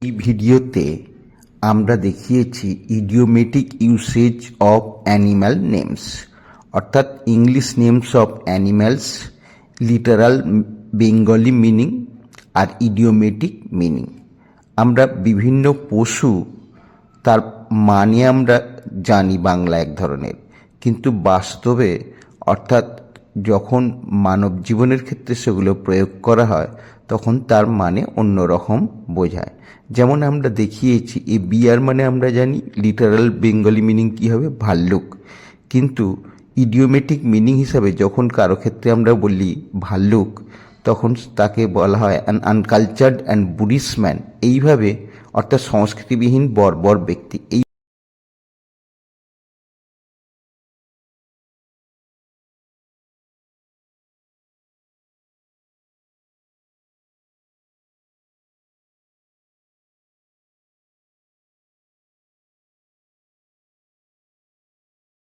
এই ভিডিওতে আমরা দেখিয়েছি idiomatic usage of animal names, অর্থাৎ English names of animals, literal Bengali meaning আর ইডিওমেটিক মিনিং। আমরা বিভিন্ন পশু তার মানে আমরা জানি বাংলা এক ধরনের, কিন্তু বাস্তবে অর্থাৎ যখন মানব জীবনের ক্ষেত্রে সেগুলো প্রয়োগ করা হয় তখন তার মানে অন্যরকম বোঝায়। যেমন আমরা দেখিয়েছি এই বিয়ার মানে আমরা জানি লিটারাল বেঙ্গলি মিনিং কী হবে, ভাল্লুক, কিন্তু ইডিওমেটিক মিনিং হিসাবে যখন কারো ক্ষেত্রে আমরা বলি ভাল্লুক তখন তাকে বলা হয় অ্যান আনকালচার্ড অ্যান্ড বুডিশ ম্যান, এইভাবে অর্থাৎ সংস্কৃতিবিহীন বর্বর ব্যক্তি। এই